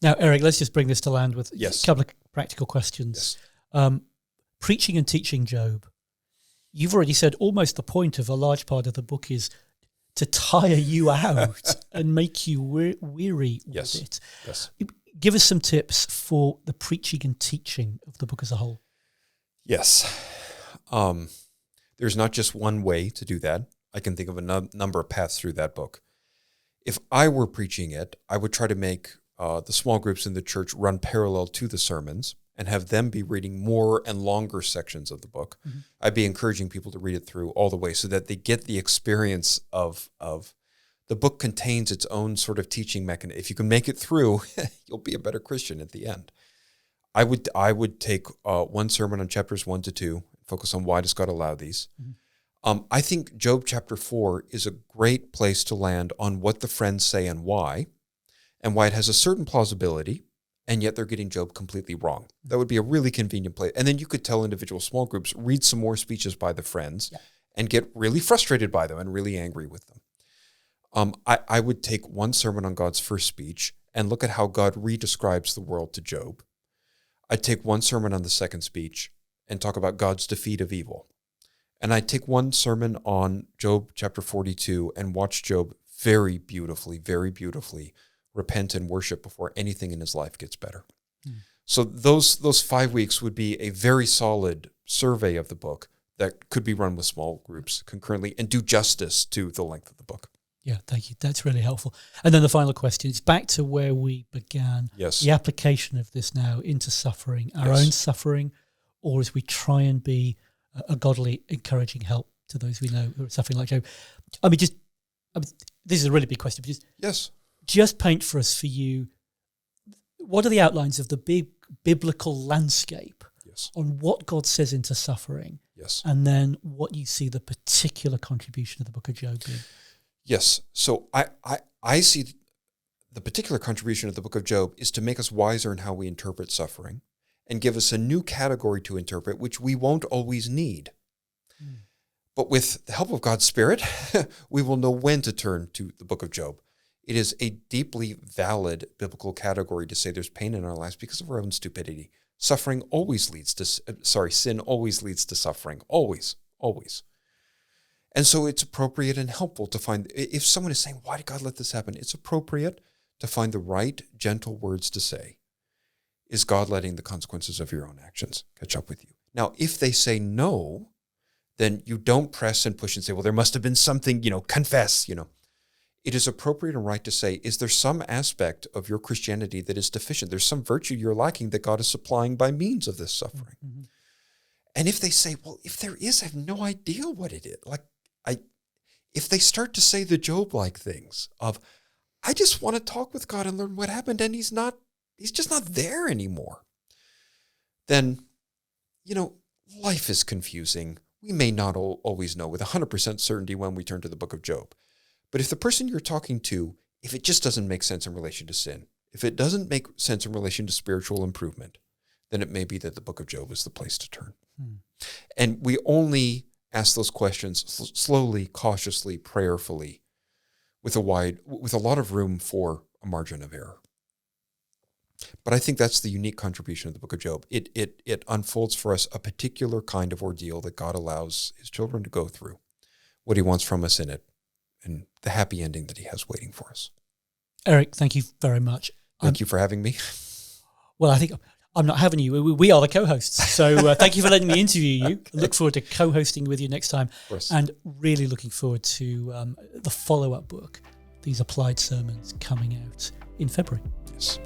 Now, Eric, let's just bring this to land with Yes. a couple of practical questions. Preaching and teaching Job. You've already said almost the point of a large part of the book is to tire you out and make you weary Yes. with it. Yes. Give us some tips for the preaching and teaching of the book as a whole. Yes. There's not just one way to do that. I can think of a number of paths through that book. If I were preaching it, I would try to make the small groups in the church run parallel to the sermons and have them be reading more and longer sections of the book. Mm-hmm. I'd be encouraging people to read it through all the way so that they get the experience of the book contains its own sort of teaching mechanism. If you can make it through, you'll be a better Christian at the end. I would take one sermon on chapters 1 to 2, focus on why does God allow these. Mm-hmm. I think Job chapter 4 is a great place to land on what the friends say and why it has a certain plausibility, and yet they're getting Job completely wrong. That would be a really convenient place. And then you could tell individual small groups, read some more speeches by the friends and get really frustrated by them and really angry with them. I would take one sermon on God's first speech and look at how God redescribes the world to Job. I'd take one sermon on the second speech and talk about God's defeat of evil. And I'd take one sermon on Job chapter 42 and watch Job very beautifully repent and worship before anything in his life gets better. So those 5 weeks would be a very solid survey of the book that could be run with small groups concurrently and do justice to the length of the book. Yeah, thank you. That's really helpful. And then the final question is back to where we began. Yes. The application of this now into suffering, our own suffering, or as we try and be a godly, encouraging help to those we know who are suffering like Job. This is a really big question. Just paint for us, for you, what are the outlines of the big biblical landscape on what God says into suffering, and then what you see the particular contribution of the book of Job being? Yes. So I see the particular contribution of the book of Job is to make us wiser in how we interpret suffering and give us a new category to interpret, which we won't always need. But with the help of God's Spirit, we will know when to turn to the book of Job. It is a deeply valid biblical category to say there's pain in our lives because of our own stupidity. Sin always leads to suffering. Always. And so it's appropriate and helpful to find, if someone is saying, why did God let this happen? It's appropriate to find the right, gentle words to say. Is God letting the consequences of your own actions catch up with you? Now, if they say no, then you don't press and push and say, well, there must have been something, confess, It is appropriate and right to say, is there some aspect of your Christianity that is deficient? There's some virtue you're lacking that God is supplying by means of this suffering. Mm-hmm. And if they say, well, if there is, I have no idea what it is. If they start to say the Job-like things of, I just want to talk with God and learn what happened, and he's just not there anymore, then, life is confusing. We may not always know with 100% certainty when we turn to the book of Job. But if the person you're talking to, if it just doesn't make sense in relation to sin, if it doesn't make sense in relation to spiritual improvement, then it may be that the book of Job is the place to turn. And we only ask those questions slowly, cautiously, prayerfully, with a lot of room for a margin of error. But I think that's the unique contribution of the book of Job. It unfolds for us a particular kind of ordeal that God allows his children to go through, what he wants from us in it, and the happy ending that he has waiting for us. Eric, thank you very much. Thank you for having me. Well, I think I'm not having you. We are the co-hosts. So thank you for letting me interview you. I look forward to co-hosting with you next time. And really looking forward to the follow-up book, these applied sermons coming out in February. Yes.